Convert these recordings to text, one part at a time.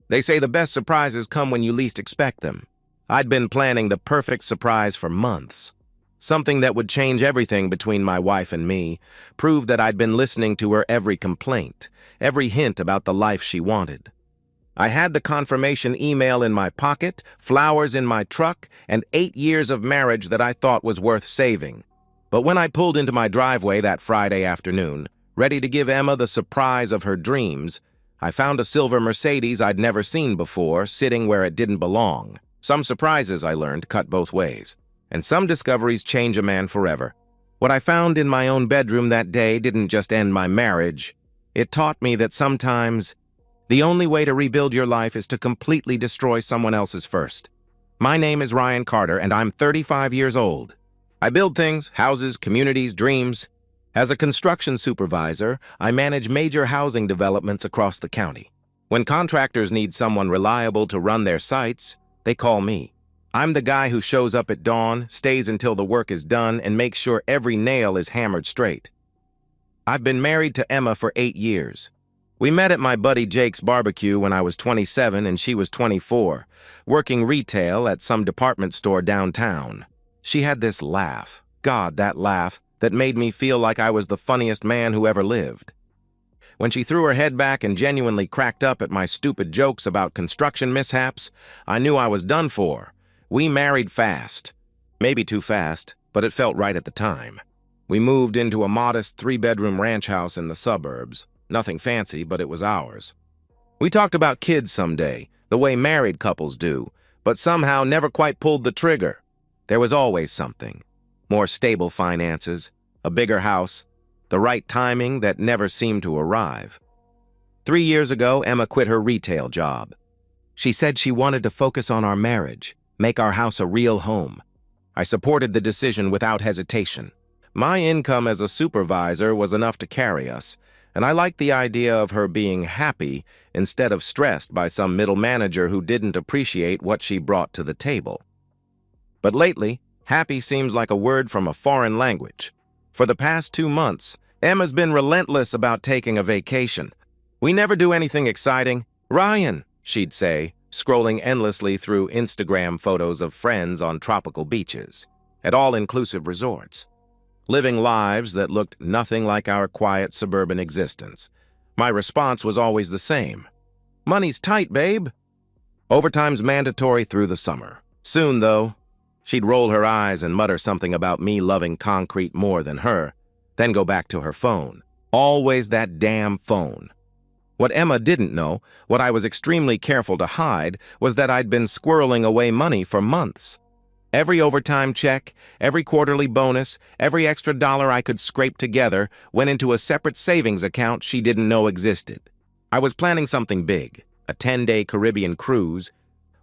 They say the best surprises come when you least expect them. I'd been planning the perfect surprise for months. Something that would change everything between my wife and me, prove that I'd been listening to her every complaint, every hint about the life she wanted. I had the confirmation email in my pocket, flowers in my truck, and 8 years of marriage that I thought was worth saving. But when I pulled into my driveway that Friday afternoon, ready to give Emma the surprise of her dreams, I found a silver Mercedes I'd never seen before, sitting where it didn't belong. Some surprises, I learned, cut both ways. And some discoveries change a man forever. What I found in my own bedroom that day didn't just end my marriage. It taught me that sometimes the only way to rebuild your life is to completely destroy someone else's first. My name is Ryan Carter, and I'm 35 years old. I build things, houses, communities, dreams. As a construction supervisor, I manage major housing developments across the county. When contractors need someone reliable to run their sites, they call me. I'm the guy who shows up at dawn, stays until the work is done, and makes sure every nail is hammered straight. I've been married to Emma for 8 years. We met at my buddy Jake's barbecue when I was 27 and she was 24, working retail at some department store downtown. She had this laugh, God, that laugh, that made me feel like I was the funniest man who ever lived. When she threw her head back and genuinely cracked up at my stupid jokes about construction mishaps, I knew I was done for. We married fast. Maybe too fast, but it felt right at the time. We moved into a modest 3-bedroom ranch house in the suburbs. Nothing fancy, but it was ours. We talked about kids someday, the way married couples do, but somehow never quite pulled the trigger. There was always something. More stable finances, a bigger house, the right timing that never seemed to arrive. 3 years ago, Emma quit her retail job. She said she wanted to focus on our marriage, make our house a real home. I supported the decision without hesitation. My income as a supervisor was enough to carry us, and I liked the idea of her being happy instead of stressed by some middle manager who didn't appreciate what she brought to the table. But lately, happy seems like a word from a foreign language. For the past 2 months, Emma's been relentless about taking a vacation. We never do anything exciting. Ryan, she'd say, scrolling endlessly through Instagram photos of friends on tropical beaches, at all-inclusive resorts, living lives that looked nothing like our quiet suburban existence. My response was always the same. Money's tight, babe. Overtime's mandatory through the summer. Soon, though, she'd roll her eyes and mutter something about me loving concrete more than her, then go back to her phone. Always that damn phone. What Emma didn't know, what I was extremely careful to hide, was that I'd been squirreling away money for months. Every overtime check, every quarterly bonus, every extra dollar I could scrape together went into a separate savings account she didn't know existed. I was planning something big, a 10-day Caribbean cruise,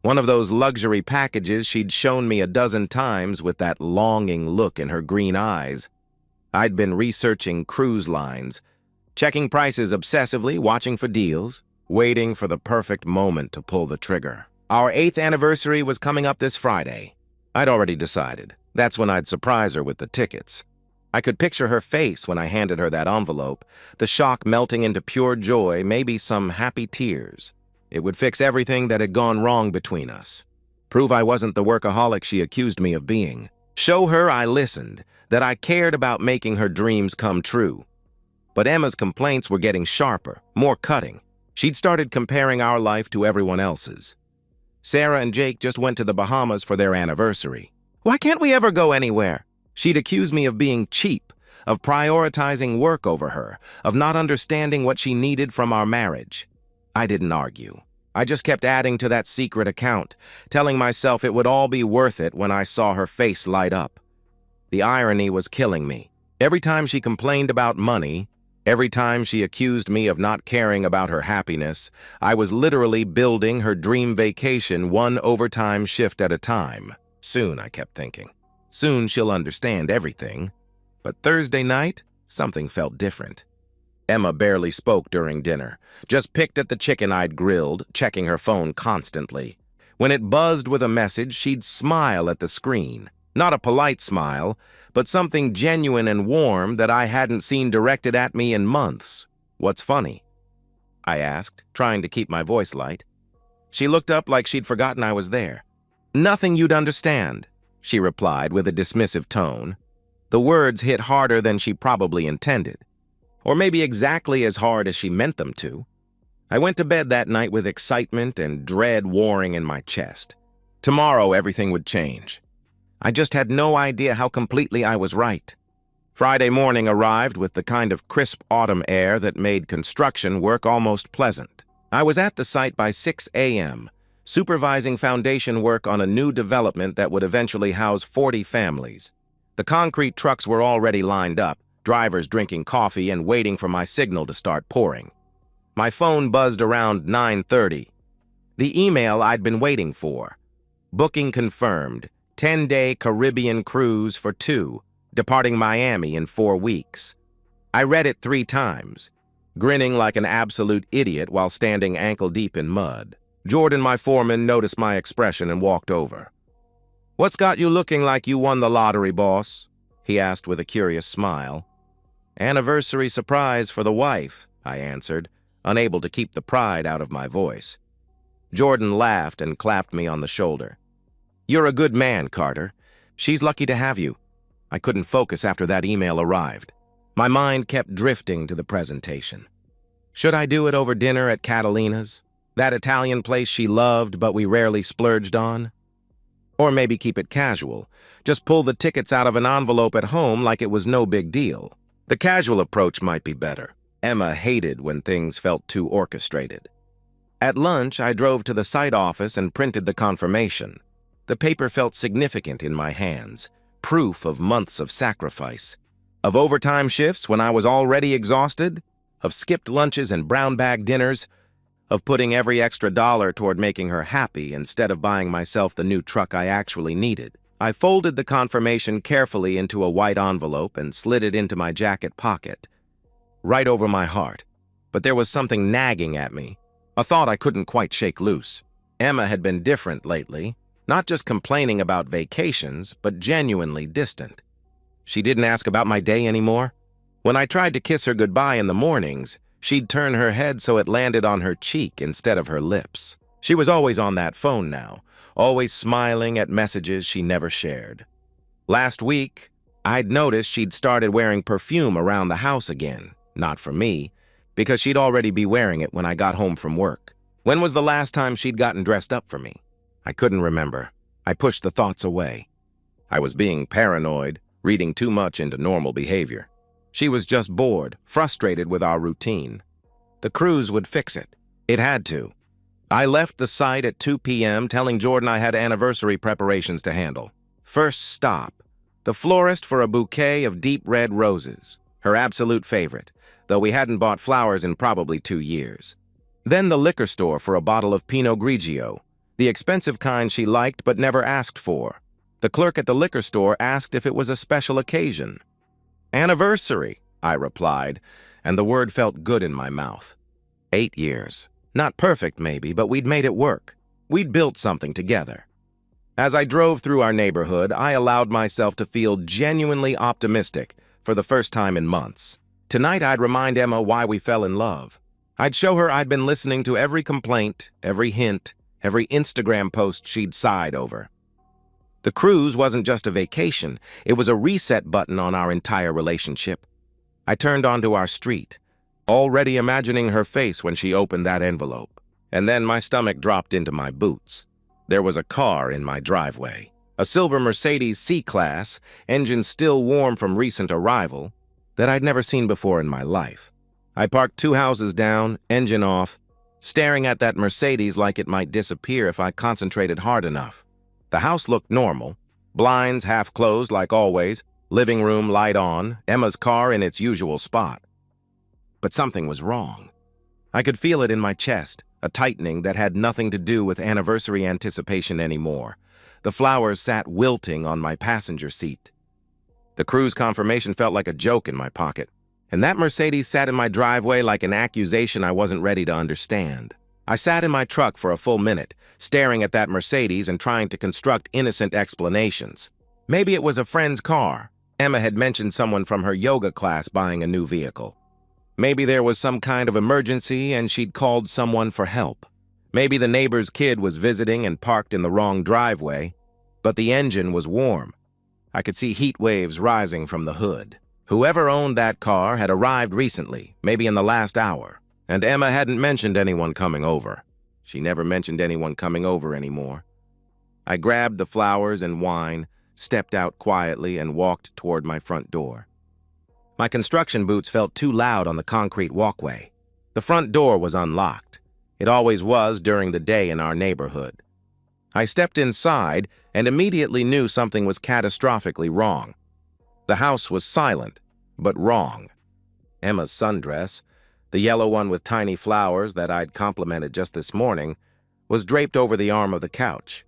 one of those luxury packages she'd shown me a dozen times with that longing look in her green eyes. I'd been researching cruise lines, checking prices obsessively, watching for deals, waiting for the perfect moment to pull the trigger. Our 8th anniversary was coming up this Friday. I'd already decided. That's when I'd surprise her with the tickets. I could picture her face when I handed her that envelope, the shock melting into pure joy, maybe some happy tears. It would fix everything that had gone wrong between us. Prove I wasn't the workaholic she accused me of being. Show her I listened, that I cared about making her dreams come true. But Emma's complaints were getting sharper, more cutting. She'd started comparing our life to everyone else's. Sarah and Jake just went to the Bahamas for their anniversary. Why can't we ever go anywhere? She'd accuse me of being cheap, of prioritizing work over her, of not understanding what she needed from our marriage. I didn't argue. I just kept adding to that secret account, telling myself it would all be worth it when I saw her face light up. The irony was killing me. Every time she complained about money, every time she accused me of not caring about her happiness, I was literally building her dream vacation one overtime shift at a time. Soon, I kept thinking. Soon she'll understand everything. But Thursday night, something felt different. Emma barely spoke during dinner, just picked at the chicken I'd grilled, checking her phone constantly. When it buzzed with a message, she'd smile at the screen. Not a polite smile, but something genuine and warm that I hadn't seen directed at me in months. What's funny? I asked, trying to keep my voice light. She looked up like she'd forgotten I was there. "Nothing you'd understand," she replied with a dismissive tone. The words hit harder than she probably intended, or maybe exactly as hard as she meant them to. I went to bed that night with excitement and dread warring in my chest. Tomorrow everything would change. I just had no idea how completely I was right. Friday morning arrived with the kind of crisp autumn air that made construction work almost pleasant. I was at the site by 6 a.m., supervising foundation work on a new development that would eventually house 40 families. The concrete trucks were already lined up, drivers drinking coffee and waiting for my signal to start pouring. My phone buzzed around 9:30. The email I'd been waiting for. Booking confirmed. 10-day Caribbean cruise for 2, departing Miami in 4 weeks. I read it 3 times, grinning like an absolute idiot while standing ankle-deep in mud. Jordan, my foreman, noticed my expression and walked over. "What's got you looking like you won the lottery, boss?" he asked with a curious smile. "Anniversary surprise for the wife," I answered, unable to keep the pride out of my voice. Jordan laughed and clapped me on the shoulder. "You're a good man, Carter. She's lucky to have you." I couldn't focus after that email arrived. My mind kept drifting to the presentation. Should I do it over dinner at Catalina's, that Italian place she loved but we rarely splurged on? Or maybe keep it casual, just pull the tickets out of an envelope at home like it was no big deal. The casual approach might be better. Emma hated when things felt too orchestrated. At lunch, I drove to the site office and printed the confirmation. The paper felt significant in my hands, proof of months of sacrifice, of overtime shifts when I was already exhausted, of skipped lunches and brown bag dinners, of putting every extra dollar toward making her happy instead of buying myself the new truck I actually needed. I folded the confirmation carefully into a white envelope and slid it into my jacket pocket, right over my heart. But there was something nagging at me, a thought I couldn't quite shake loose. Emma had been different lately. Not just complaining about vacations, but genuinely distant. She didn't ask about my day anymore. When I tried to kiss her goodbye in the mornings, she'd turn her head so it landed on her cheek instead of her lips. She was always on that phone now, always smiling at messages she never shared. Last week, I'd noticed she'd started wearing perfume around the house again. Not for me, because she'd already be wearing it when I got home from work. When was the last time she'd gotten dressed up for me? I couldn't remember. I pushed the thoughts away. I was being paranoid, reading too much into normal behavior. She was just bored, frustrated with our routine. The cruise would fix it. It had to. I left the site at 2 p.m. telling Jordan I had anniversary preparations to handle. First stop, the florist for a bouquet of deep red roses, her absolute favorite, though we hadn't bought flowers in probably 2 years. Then the liquor store for a bottle of Pinot Grigio, the expensive kind she liked but never asked for. The clerk at the liquor store asked if it was a special occasion. "Anniversary," I replied, and the word felt good in my mouth. 8 years. Not perfect, maybe, but we'd made it work. We'd built something together. As I drove through our neighborhood, I allowed myself to feel genuinely optimistic for the first time in months. Tonight, I'd remind Emma why we fell in love. I'd show her I'd been listening to every complaint, every hint, every Instagram post she'd sighed over. The cruise wasn't just a vacation, it was a reset button on our entire relationship. I turned onto our street, already imagining her face when she opened that envelope. And then my stomach dropped into my boots. There was a car in my driveway, a silver Mercedes C-Class, engine still warm from recent arrival, that I'd never seen before in my life. I parked 2 houses down, engine off, staring at that Mercedes like it might disappear if I concentrated hard enough. The house looked normal, blinds half closed like always, living room light on, Emma's car in its usual spot. But something was wrong. I could feel it in my chest, a tightening that had nothing to do with anniversary anticipation anymore. The flowers sat wilting on my passenger seat. The cruise confirmation felt like a joke in my pocket. And that Mercedes sat in my driveway like an accusation I wasn't ready to understand. I sat in my truck for a full minute, staring at that Mercedes and trying to construct innocent explanations. Maybe it was a friend's car. Emma had mentioned someone from her yoga class buying a new vehicle. Maybe there was some kind of emergency and she'd called someone for help. Maybe the neighbor's kid was visiting and parked in the wrong driveway, but the engine was warm. I could see heat waves rising from the hood. Whoever owned that car had arrived recently, maybe in the last hour, and Emma hadn't mentioned anyone coming over. She never mentioned anyone coming over anymore. I grabbed the flowers and wine, stepped out quietly, and walked toward my front door. My construction boots felt too loud on the concrete walkway. The front door was unlocked. It always was during the day in our neighborhood. I stepped inside and immediately knew something was catastrophically wrong. The house was silent, but wrong. Emma's sundress, the yellow one with tiny flowers that I'd complimented just this morning, was draped over the arm of the couch.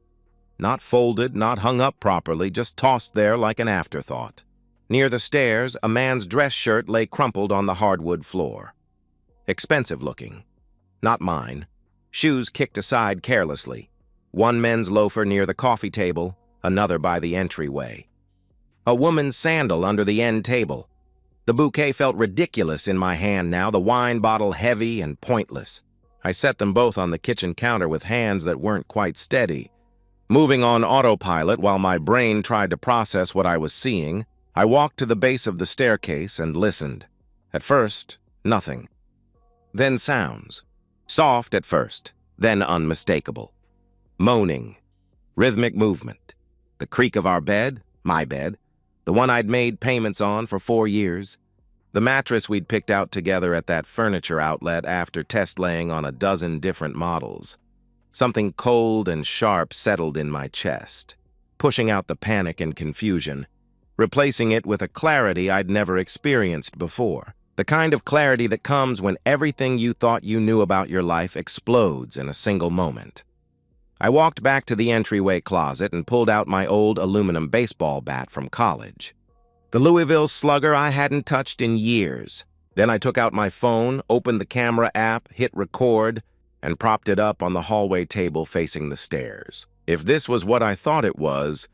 Not folded, not hung up properly, just tossed there like an afterthought. Near the stairs, a man's dress shirt lay crumpled on the hardwood floor. Expensive looking. Not mine. Shoes kicked aside carelessly. One men's loafer near the coffee table, another by the entryway. A woman's sandal under the end table. The bouquet felt ridiculous in my hand now, the wine bottle heavy and pointless. I set them both on the kitchen counter with hands that weren't quite steady. Moving on autopilot while my brain tried to process what I was seeing, I walked to the base of the staircase and listened. At first, nothing. Then sounds. Soft at first, then unmistakable. Moaning. Rhythmic movement. The creak of our bed, my bed, the one I'd made payments on for 4 years. The mattress we'd picked out together at that furniture outlet after test laying on a dozen different models. Something cold and sharp settled in my chest, pushing out the panic and confusion, replacing it with a clarity I'd never experienced before. The kind of clarity that comes when everything you thought you knew about your life explodes in a single moment. I walked back to the entryway closet and pulled out my old aluminum baseball bat from college. The Louisville Slugger I hadn't touched in years. Then I took out my phone, opened the camera app, hit record, and propped it up on the hallway table facing the stairs. If this was what I thought it was,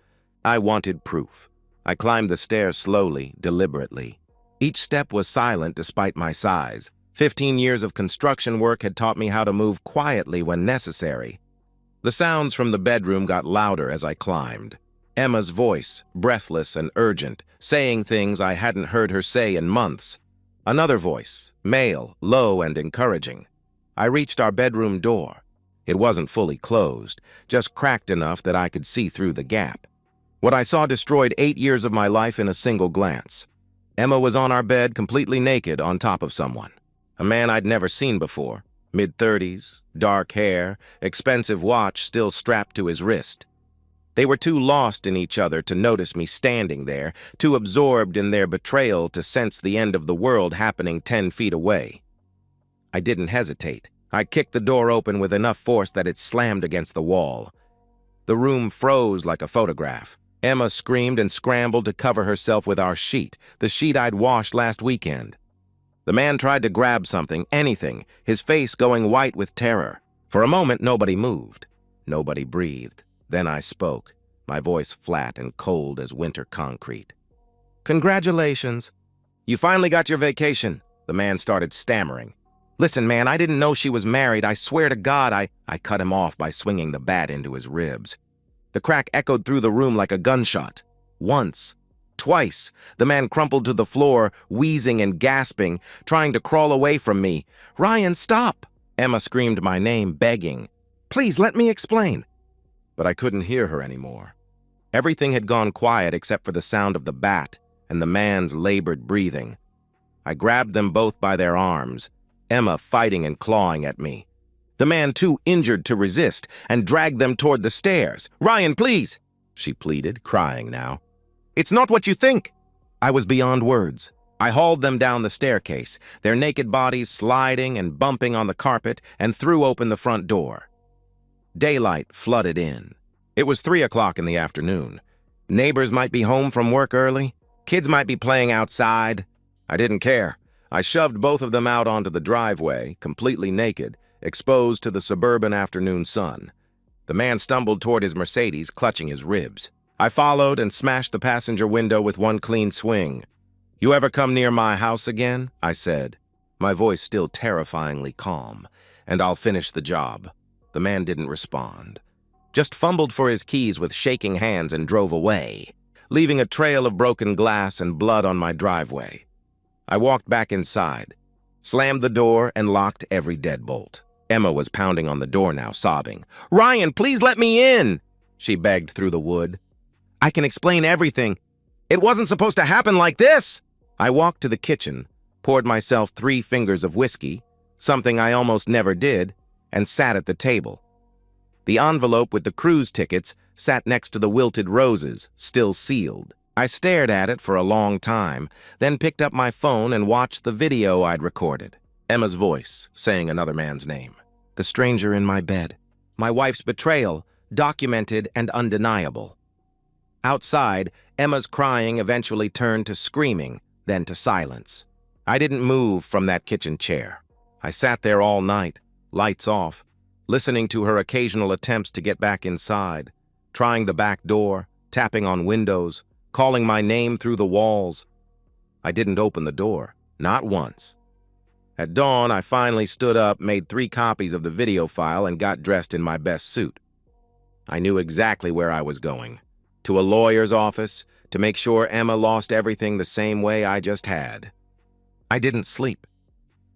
I wanted proof. I climbed the stairs slowly, deliberately. Each step was silent despite my size. 15 years of construction work had taught me how to move quietly when necessary. The sounds from the bedroom got louder as I climbed. Emma's voice, breathless and urgent, saying things I hadn't heard her say in months. Another voice, male, low and encouraging. I reached our bedroom door. It wasn't fully closed, just cracked enough that I could see through the gap. What I saw destroyed 8 years of my life in a single glance. Emma was on our bed, completely naked, on top of someone. A man I'd never seen before. Mid-30s, dark hair, expensive watch still strapped to his wrist. They were too lost in each other to notice me standing there, too absorbed in their betrayal to sense the end of the world happening 10 feet away. I didn't hesitate. I kicked the door open with enough force that it slammed against the wall. The room froze like a photograph. Emma screamed and scrambled to cover herself with our sheet, the sheet I'd washed last weekend. The man tried to grab something, anything, his face going white with terror. For a moment, nobody moved. Nobody breathed. Then I spoke, my voice flat and cold as winter concrete. "Congratulations. You finally got your vacation," the man started stammering. "Listen, man, I didn't know she was married. I swear to God, I cut him off by swinging the bat into his ribs. The crack echoed through the room like a gunshot. Once. Twice. The man crumpled to the floor, wheezing and gasping, trying to crawl away from me. "Ryan, stop!" Emma screamed my name, begging. "Please, let me explain." But I couldn't hear her anymore. Everything had gone quiet except for the sound of the bat and the man's labored breathing. I grabbed them both by their arms, Emma fighting and clawing at me. The man too injured to resist, and dragged them toward the stairs. "Ryan, please," she pleaded, crying now. "It's not what you think." I was beyond words. I hauled them down the staircase, their naked bodies sliding and bumping on the carpet, and threw open the front door. Daylight flooded in. It was 3 o'clock in the afternoon. Neighbors might be home from work early. Kids might be playing outside. I didn't care. I shoved both of them out onto the driveway, completely naked, exposed to the suburban afternoon sun. The man stumbled toward his Mercedes, clutching his ribs. I followed and smashed the passenger window with one clean swing. "You ever come near my house again?" I said, my voice still terrifyingly calm, "and I'll finish the job." The man didn't respond, just fumbled for his keys with shaking hands and drove away, leaving a trail of broken glass and blood on my driveway. I walked back inside, slammed the door, and locked every deadbolt. Emma was pounding on the door now, sobbing. "Ryan, please let me in!" she begged through the wood. "I can explain everything. It wasn't supposed to happen like this!" I walked to the kitchen, poured myself 3 fingers of whiskey, something I almost never did, and sat at the table. The envelope with the cruise tickets sat next to the wilted roses, still sealed. I stared at it for a long time, then picked up my phone and watched the video I'd recorded. Emma's voice, saying another man's name. The stranger in my bed. My wife's betrayal, documented and undeniable. Outside, Emma's crying eventually turned to screaming, then to silence. I didn't move from that kitchen chair. I sat there all night, lights off, listening to her occasional attempts to get back inside, trying the back door, tapping on windows, calling my name through the walls. I didn't open the door, not once. At dawn, I finally stood up, made 3 copies of the video file, and got dressed in my best suit. I knew exactly where I was going. To a lawyer's office, to make sure Emma lost everything the same way I just had. I didn't sleep.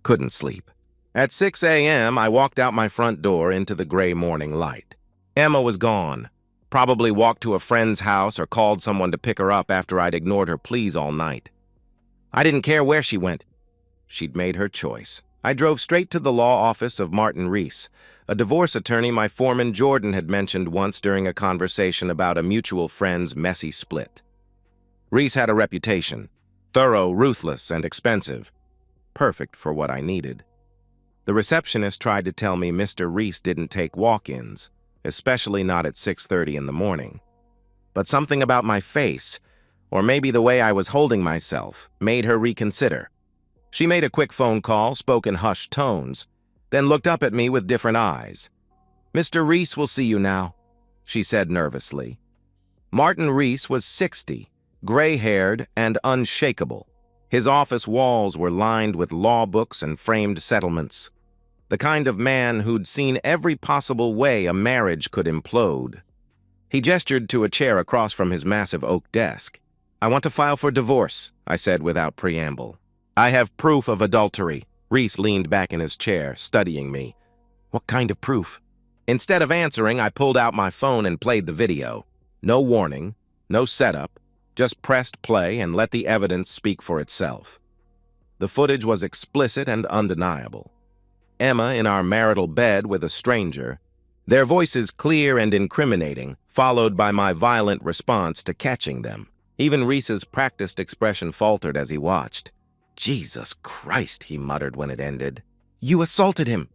Couldn't sleep. At 6 a.m., I walked out my front door into the gray morning light. Emma was gone. Probably walked to a friend's house or called someone to pick her up after I'd ignored her pleas all night. I didn't care where she went. She'd made her choice. I drove straight to the law office of Martin Reese, a divorce attorney my foreman Jordan had mentioned once during a conversation about a mutual friend's messy split. Reese had a reputation. Thorough, ruthless, and expensive. Perfect for what I needed. The receptionist tried to tell me Mr. Reese didn't take walk-ins, especially not at 6:30 in the morning. But something about my face, or maybe the way I was holding myself, made her reconsider. She made a quick phone call, spoke in hushed tones, then looked up at me with different eyes. "Mr. Reese will see you now," she said nervously. Martin Reese was 60, gray-haired and unshakable. His office walls were lined with law books and framed settlements. The kind of man who'd seen every possible way a marriage could implode. He gestured to a chair across from his massive oak desk. "I want to file for divorce," I said without preamble. "I have proof of adultery." Reese leaned back in his chair, studying me. "What kind of proof?" Instead of answering, I pulled out my phone and played the video. No warning, no setup, just pressed play and let the evidence speak for itself. The footage was explicit and undeniable. Emma in our marital bed with a stranger, their voices clear and incriminating, followed by my violent response to catching them. Even Reese's practiced expression faltered as he watched. "Jesus Christ," he muttered when it ended. "You assaulted him."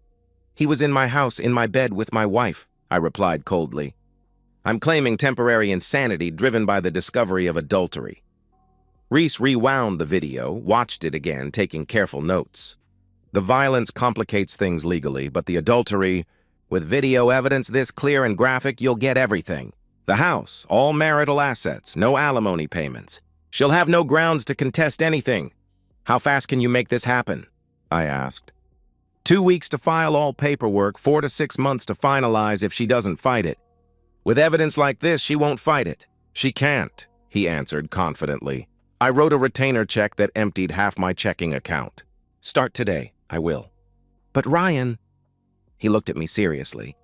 "He was in my house, in my bed with my wife," I replied coldly. "I'm claiming temporary insanity driven by the discovery of adultery." Reese rewound the video, watched it again, taking careful notes. "The violence complicates things legally, but the adultery, with video evidence this clear and graphic, you'll get everything. The house, all marital assets, no alimony payments. She'll have no grounds to contest anything. How fast can you make this happen?" I asked. 2 weeks to file all paperwork, 4 to 6 months to finalize if she doesn't fight it. With evidence like this, she won't fight it." "She can't," he answered confidently. "I wrote a retainer check that emptied half my checking account. Start today, I will." "But Ryan," he looked at me seriously.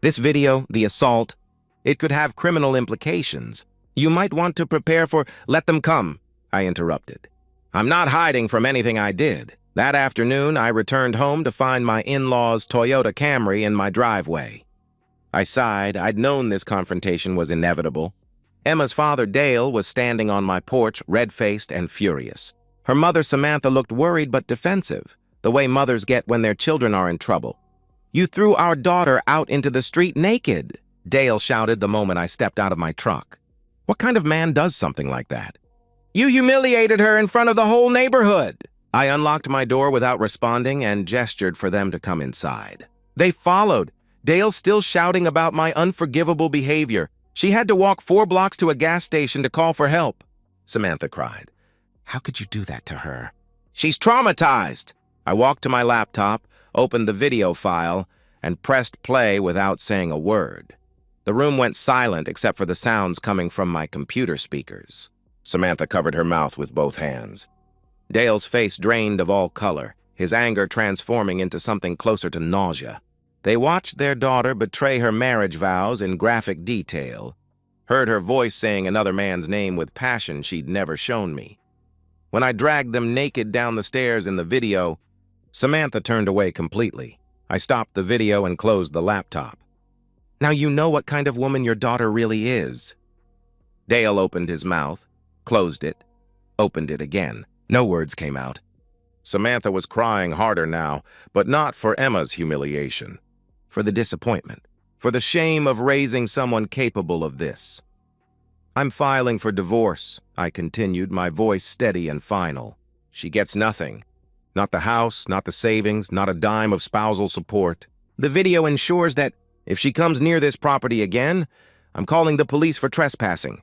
"This video, the assault, it could have criminal implications. You might want to prepare for—" "Let them come," I interrupted. "I'm not hiding from anything I did. That afternoon, I returned home to find my in-laws' Toyota Camry in my driveway." I sighed. I'd known this confrontation was inevitable. Emma's father, Dale, was standing on my porch, red-faced and furious. Her mother, Samantha, looked worried but defensive, the way mothers get when their children are in trouble. "You threw our daughter out into the street naked," Dale shouted the moment I stepped out of my truck. What kind of man does something like that? "You humiliated her in front of the whole neighborhood." I unlocked my door without responding and gestured for them to come inside. They followed, Dale still shouting about my unforgivable behavior. "She had to walk 4 blocks to a gas station to call for help," Samantha cried. "How could you do that to her?" "She's traumatized." I walked to my laptop, opened the video file, and pressed play without saying a word. The room went silent except for the sounds coming from my computer speakers. Samantha covered her mouth with both hands. Dale's face drained of all color, his anger transforming into something closer to nausea. They watched their daughter betray her marriage vows in graphic detail, heard her voice saying another man's name with passion she'd never shown me. When I dragged them naked down the stairs in the video, Samantha turned away completely. I stopped the video and closed the laptop. Now you know what kind of woman your daughter really is. Dale opened his mouth, closed it, opened it again. No words came out. Samantha was crying harder now, but not for Emma's humiliation, for the disappointment, for the shame of raising someone capable of this. I'm filing for divorce, I continued, my voice steady and final. She gets nothing. Not the house, not the savings, not a dime of spousal support. The video ensures that if she comes near this property again, I'm calling the police for trespassing.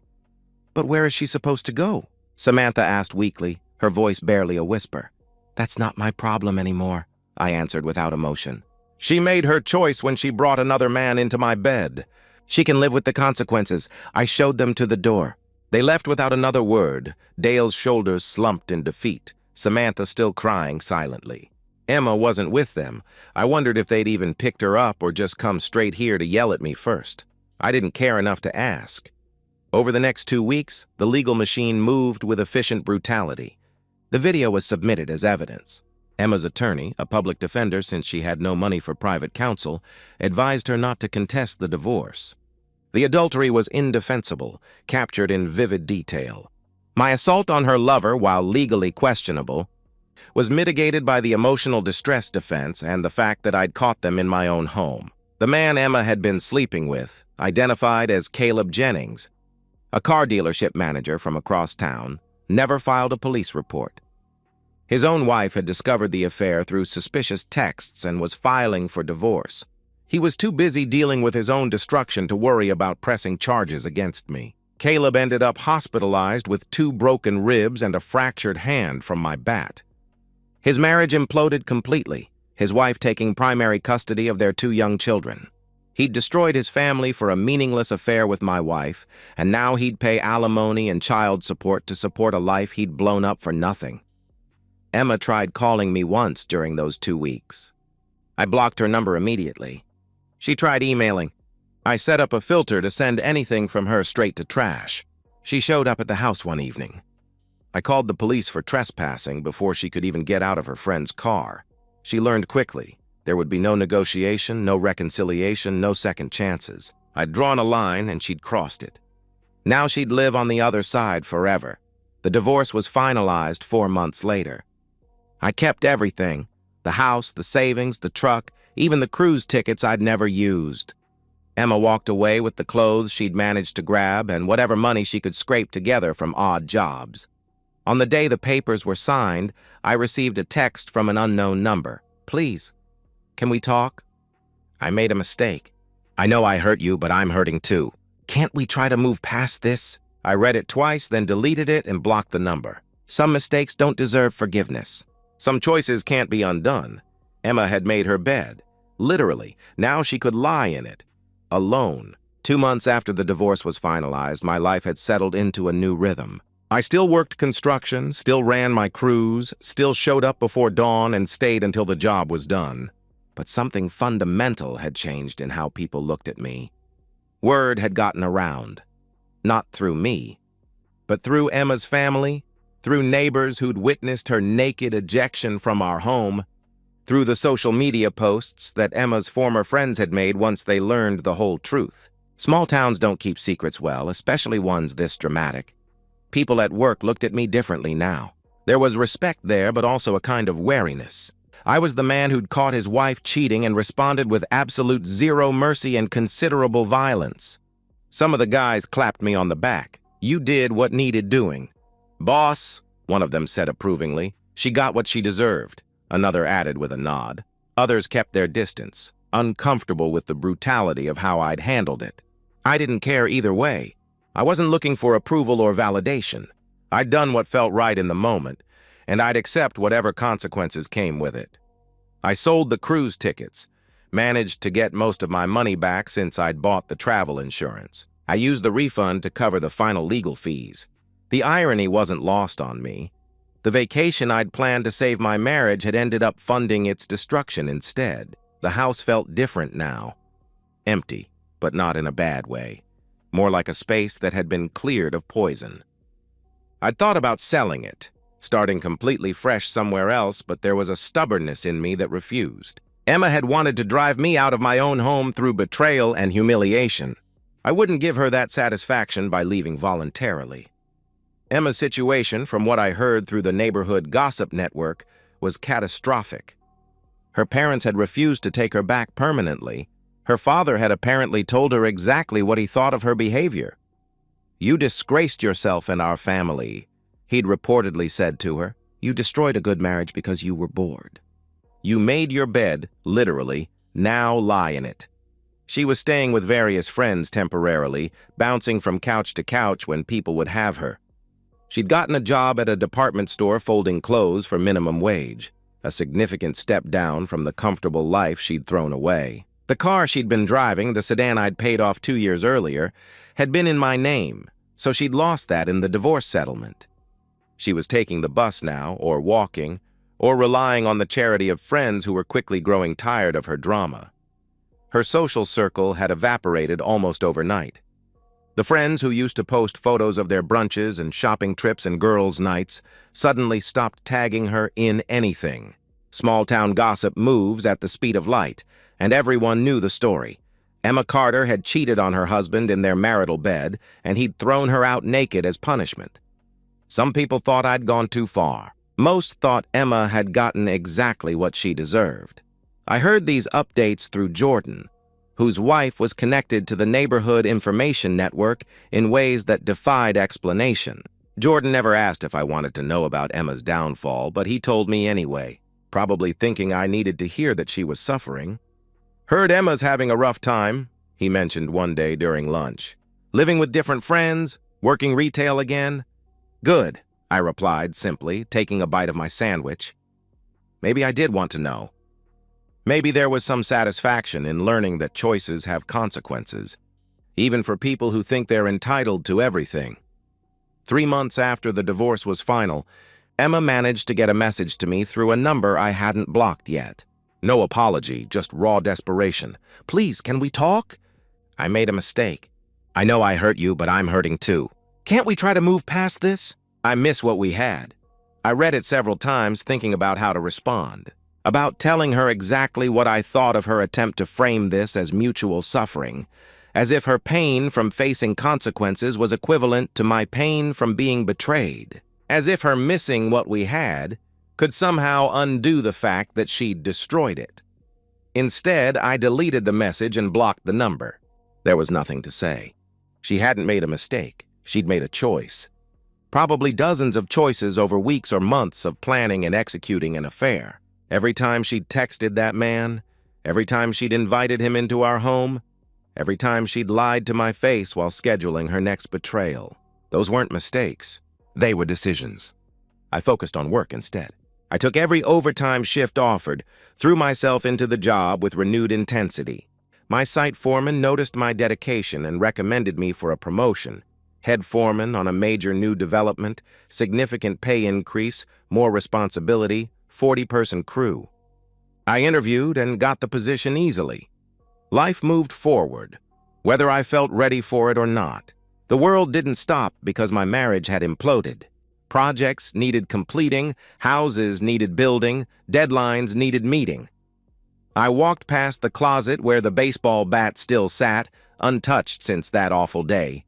But where is she supposed to go? Samantha asked weakly, her voice barely a whisper. That's not my problem anymore, I answered without emotion. She made her choice when she brought another man into my bed. She can live with the consequences. I showed them to the door. They left without another word. Dale's shoulders slumped in defeat, Samantha still crying silently. Emma wasn't with them. I wondered if they'd even picked her up or just come straight here to yell at me first. I didn't care enough to ask. Over the next 2 weeks, the legal machine moved with efficient brutality. The video was submitted as evidence. Emma's attorney, a public defender since she had no money for private counsel, advised her not to contest the divorce. The adultery was indefensible, captured in vivid detail. My assault on her lover, while legally questionable, was mitigated by the emotional distress defense and the fact that I'd caught them in my own home. The man Emma had been sleeping with, identified as Caleb Jennings, a car dealership manager from across town, never filed a police report. His own wife had discovered the affair through suspicious texts and was filing for divorce. He was too busy dealing with his own destruction to worry about pressing charges against me. Caleb ended up hospitalized with 2 broken ribs and a fractured hand from my bat. His marriage imploded completely, his wife taking primary custody of their 2 young children. He'd destroyed his family for a meaningless affair with my wife, and now he'd pay alimony and child support to support a life he'd blown up for nothing. Emma tried calling me once during those 2 weeks. I blocked her number immediately. She tried emailing. I set up a filter to send anything from her straight to trash. She showed up at the house one evening. I called the police for trespassing before she could even get out of her friend's car. She learned quickly. There would be no negotiation, no reconciliation, no second chances. I'd drawn a line and she'd crossed it. Now she'd live on the other side forever. The divorce was finalized 4 months later. I kept everything, the house, the savings, the truck, even the cruise tickets I'd never used. Emma walked away with the clothes she'd managed to grab and whatever money she could scrape together from odd jobs. On the day the papers were signed, I received a text from an unknown number. Please, can we talk? I made a mistake. I know I hurt you, but I'm hurting too. Can't we try to move past this? I read it twice, then deleted it and blocked the number. Some mistakes don't deserve forgiveness. Some choices can't be undone. Emma had made her bed. Literally, now she could lie in it. Alone. 2 months after the divorce was finalized, my life had settled into a new rhythm. I still worked construction, still ran my crews, still showed up before dawn and stayed until the job was done. But something fundamental had changed in how people looked at me. Word had gotten around. Not through me, but through Emma's family, through neighbors who'd witnessed her naked ejection from our home, through the social media posts that Emma's former friends had made once they learned the whole truth. Small towns don't keep secrets well, especially ones this dramatic. People at work looked at me differently now. There was respect there, but also a kind of wariness. I was the man who'd caught his wife cheating and responded with absolute zero mercy and considerable violence. Some of the guys clapped me on the back. You did what needed doing. Boss, one of them said approvingly. She got what she deserved. Another added with a nod. Others kept their distance, uncomfortable with the brutality of how I'd handled it. I didn't care either way. I wasn't looking for approval or validation. I'd done what felt right in the moment, and I'd accept whatever consequences came with it. I sold the cruise tickets, Managed to get most of my money back since I'd bought the travel insurance. I used the refund to cover the final legal fees. The irony wasn't lost on me. The vacation I'd planned to save my marriage had ended up funding its destruction instead. The house felt different now. Empty, but not in a bad way. More like a space that had been cleared of poison. I'd thought about selling it, starting completely fresh somewhere else, but there was a stubbornness in me that refused. Emma had wanted to drive me out of my own home through betrayal and humiliation. I wouldn't give her that satisfaction by leaving voluntarily. Emma's situation, from what I heard through the neighborhood gossip network, was catastrophic. Her parents had refused to take her back permanently. Her father had apparently told her exactly what he thought of her behavior. "You disgraced yourself and our family," he'd reportedly said to her. "You destroyed a good marriage because you were bored. You made your bed, literally, now lie in it." She was staying with various friends temporarily, bouncing from couch to couch when people would have her. She'd gotten a job at a department store folding clothes for minimum wage, a significant step down from the comfortable life she'd thrown away. The car she'd been driving, the sedan I'd paid off 2 years earlier, had been in my name, so she'd lost that in the divorce settlement. She was taking the bus now, or walking, or relying on the charity of friends who were quickly growing tired of her drama. Her social circle had evaporated almost overnight. The friends who used to post photos of their brunches and shopping trips and girls' nights suddenly stopped tagging her in anything. Small-town gossip moves at the speed of light, and everyone knew the story. Emma Carter had cheated on her husband in their marital bed, and he'd thrown her out naked as punishment. Some people thought I'd gone too far. Most thought Emma had gotten exactly what she deserved. I heard these updates through Jordan, whose wife was connected to the neighborhood information network in ways that defied explanation. Jordan never asked if I wanted to know about Emma's downfall, but he told me anyway, probably thinking I needed to hear that she was suffering. "Heard Emma's having a rough time," he mentioned one day during lunch. "Living with different friends, working retail again." "Good," I replied simply, taking a bite of my sandwich. Maybe I did want to know. Maybe there was some satisfaction in learning that choices have consequences, even for people who think they're entitled to everything. 3 months after the divorce was final, Emma managed to get a message to me through a number I hadn't blocked yet. No apology, just raw desperation. "Please, can we talk?" "I made a mistake. I know I hurt you, but I'm hurting too. Can't we try to move past this? I miss what we had." I read it several times, thinking about how to respond. About telling her exactly what I thought of her attempt to frame this as mutual suffering, as if her pain from facing consequences was equivalent to my pain from being betrayed, as if her missing what we had could somehow undo the fact that she'd destroyed it. Instead, I deleted the message and blocked the number. There was nothing to say. She hadn't made a mistake. She'd made a choice. Probably dozens of choices over weeks or months of planning and executing an affair. Every time she'd texted that man, every time she'd invited him into our home, every time she'd lied to my face while scheduling her next betrayal. Those weren't mistakes. They were decisions. I focused on work instead. I took every overtime shift offered, threw myself into the job with renewed intensity. My site foreman noticed my dedication and recommended me for a promotion. Head foreman on a major new development, significant pay increase, more responsibility, 40-person crew. I interviewed and got the position easily. Life moved forward, whether I felt ready for it or not. The world didn't stop because my marriage had imploded. Projects needed completing, houses needed building, deadlines needed meeting. I walked past the closet where the baseball bat still sat, untouched since that awful day.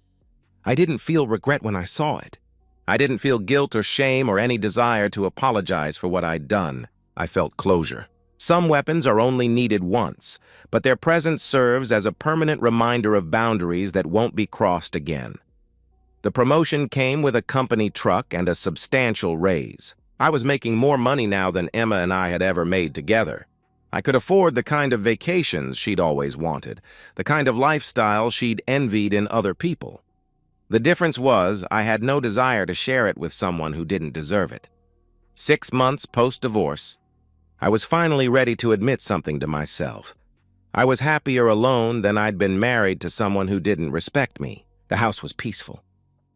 I didn't feel regret when I saw it. I didn't feel guilt or shame or any desire to apologize for what I'd done. I felt closure. Some weapons are only needed once, but their presence serves as a permanent reminder of boundaries that won't be crossed again. The promotion came with a company truck and a substantial raise. I was making more money now than Emma and I had ever made together. I could afford the kind of vacations she'd always wanted, the kind of lifestyle she'd envied in other people. The difference was I had no desire to share it with someone who didn't deserve it. 6 months post-divorce, I was finally ready to admit something to myself. I was happier alone than I'd been married to someone who didn't respect me. The house was peaceful.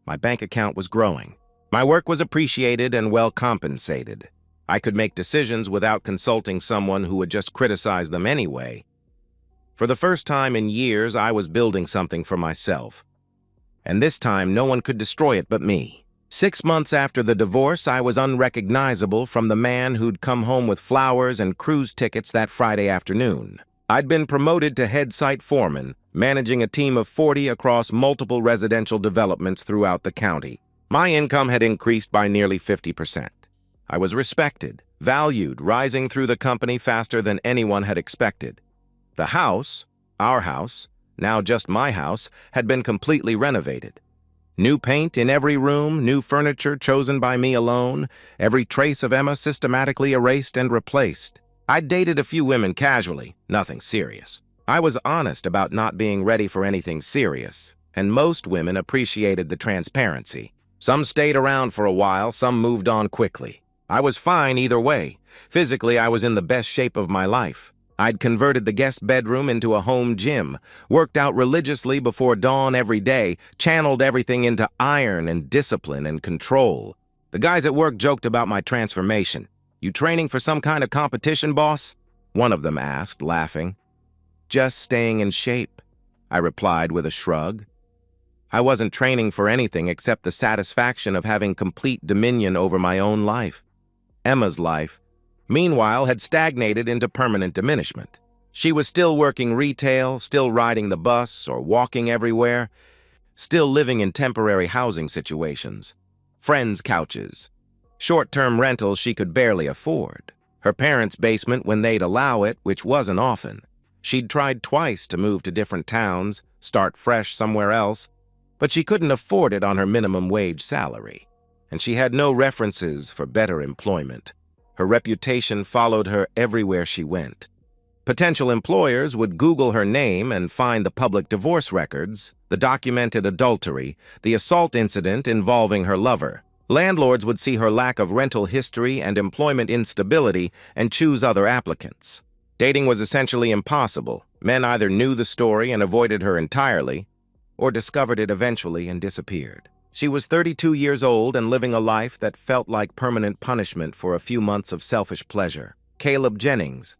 My bank account was growing. My work was appreciated and well compensated. I could make decisions without consulting someone who would just criticize them anyway. For the first time in years, I was building something for myself. And this time, no one could destroy it but me. 6 months after the divorce, I was unrecognizable from the man who'd come home with flowers and cruise tickets that Friday afternoon. I'd been promoted to head site foreman, managing a team of 40 across multiple residential developments throughout the county. My income had increased by nearly 50%. I was respected, valued, rising through the company faster than anyone had expected. The house, our house, now just my house, had been completely renovated. New paint in every room, new furniture chosen by me alone, every trace of Emma systematically erased and replaced. I'd dated a few women casually, nothing serious. I was honest about not being ready for anything serious, and most women appreciated the transparency. Some stayed around for a while, some moved on quickly. I was fine either way. Physically, I was in the best shape of my life. I'd converted the guest bedroom into a home gym, worked out religiously before dawn every day, channeled everything into iron and discipline and control. The guys at work joked about my transformation. "You training for some kind of competition, boss?" one of them asked, laughing. "Just staying in shape," I replied with a shrug. I wasn't training for anything except the satisfaction of having complete dominion over my own life. Emma's life, meanwhile, had stagnated into permanent diminishment. She was still working retail, still riding the bus or walking everywhere, still living in temporary housing situations, friends' couches, short-term rentals she could barely afford, her parents' basement when they'd allow it, which wasn't often. She'd tried twice to move to different towns, start fresh somewhere else, but she couldn't afford it on her minimum wage salary, and she had no references for better employment. Her reputation followed her everywhere she went. Potential employers would Google her name and find the public divorce records, the documented adultery, the assault incident involving her lover. Landlords would see her lack of rental history and employment instability and choose other applicants. Dating was essentially impossible. Men either knew the story and avoided her entirely, or discovered it eventually and disappeared. She was 32 years old and living a life that felt like permanent punishment for a few months of selfish pleasure. Caleb Jennings,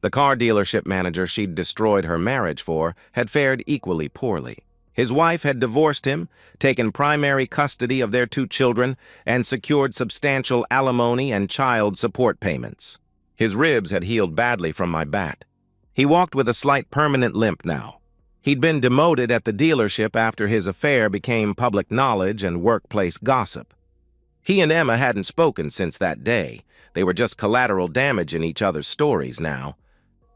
the car dealership manager she'd destroyed her marriage for, had fared equally poorly. His wife had divorced him, taken primary custody of their 2 children, and secured substantial alimony and child support payments. His ribs had healed badly from my bat. He walked with a slight permanent limp now. He'd been demoted at the dealership after his affair became public knowledge and workplace gossip. He and Emma hadn't spoken since that day. They were just collateral damage in each other's stories now.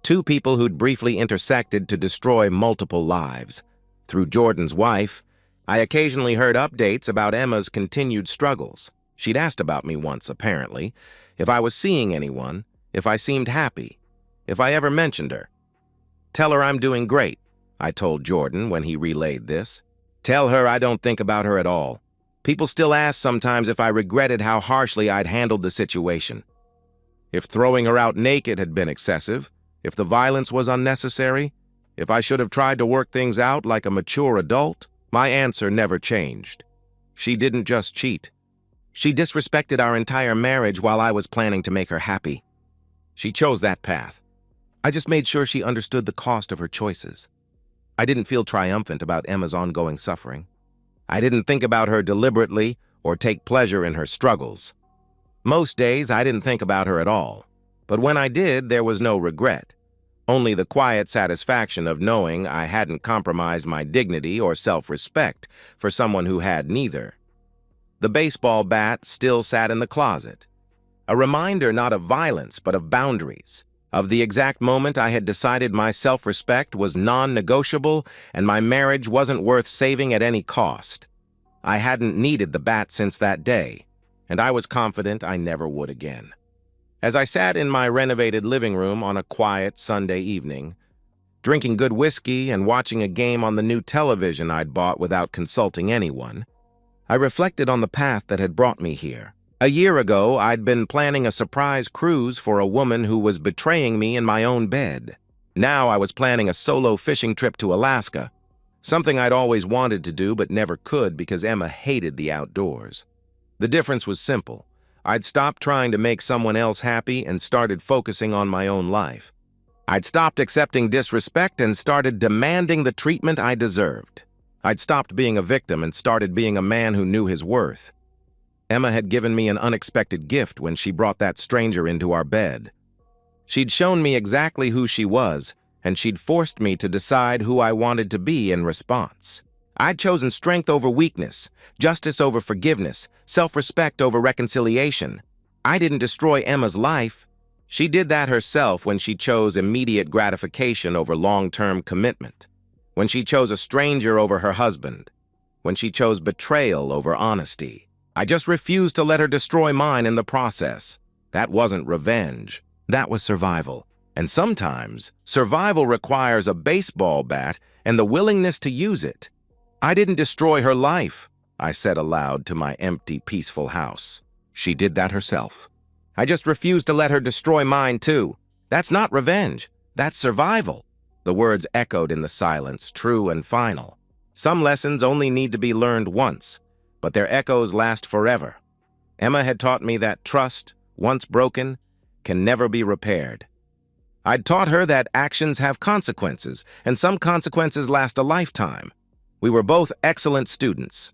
2 people who'd briefly intersected to destroy multiple lives. Through Jordan's wife, I occasionally heard updates about Emma's continued struggles. She'd asked about me once, apparently, if I was seeing anyone, if I seemed happy, if I ever mentioned her. "Tell her I'm doing great," I told Jordan when he relayed this. "Tell her I don't think about her at all. People still ask sometimes if I regretted how harshly I'd handled the situation. If throwing her out naked had been excessive, if the violence was unnecessary, if I should have tried to work things out like a mature adult, my answer never changed. She didn't just cheat. She disrespected our entire marriage while I was planning to make her happy. She chose that path. I just made sure she understood the cost of her choices. I didn't feel triumphant about Emma's ongoing suffering. I didn't think about her deliberately or take pleasure in her struggles. Most days, I didn't think about her at all. But when I did, there was no regret. Only the quiet satisfaction of knowing I hadn't compromised my dignity or self-respect for someone who had neither. The baseball bat still sat in the closet. A reminder not of violence, but of boundaries. Of the exact moment I had decided my self-respect was non-negotiable and my marriage wasn't worth saving at any cost. I hadn't needed the bat since that day, and I was confident I never would again. As I sat in my renovated living room on a quiet Sunday evening, drinking good whiskey and watching a game on the new television I'd bought without consulting anyone, I reflected on the path that had brought me here. A year ago, I'd been planning a surprise cruise for a woman who was betraying me in my own bed. Now I was planning a solo fishing trip to Alaska, something I'd always wanted to do but never could because Emma hated the outdoors. The difference was simple. I'd stopped trying to make someone else happy and started focusing on my own life. I'd stopped accepting disrespect and started demanding the treatment I deserved. I'd stopped being a victim and started being a man who knew his worth. Emma had given me an unexpected gift when she brought that stranger into our bed. She'd shown me exactly who she was, and she'd forced me to decide who I wanted to be in response. I'd chosen strength over weakness, justice over forgiveness, self-respect over reconciliation. I didn't destroy Emma's life. She did that herself when she chose immediate gratification over long-term commitment, when she chose a stranger over her husband, when she chose betrayal over honesty. I just refused to let her destroy mine in the process. That wasn't revenge. That was survival. And sometimes, survival requires a baseball bat and the willingness to use it. I didn't destroy her life, I said aloud to my empty, peaceful house. She did that herself. I just refused to let her destroy mine, too. That's not revenge. That's survival. The words echoed in the silence, true and final. Some lessons only need to be learned once, but their echoes last forever. Emma had taught me that trust, once broken, can never be repaired. I'd taught her that actions have consequences, and some consequences last a lifetime. We were both excellent students,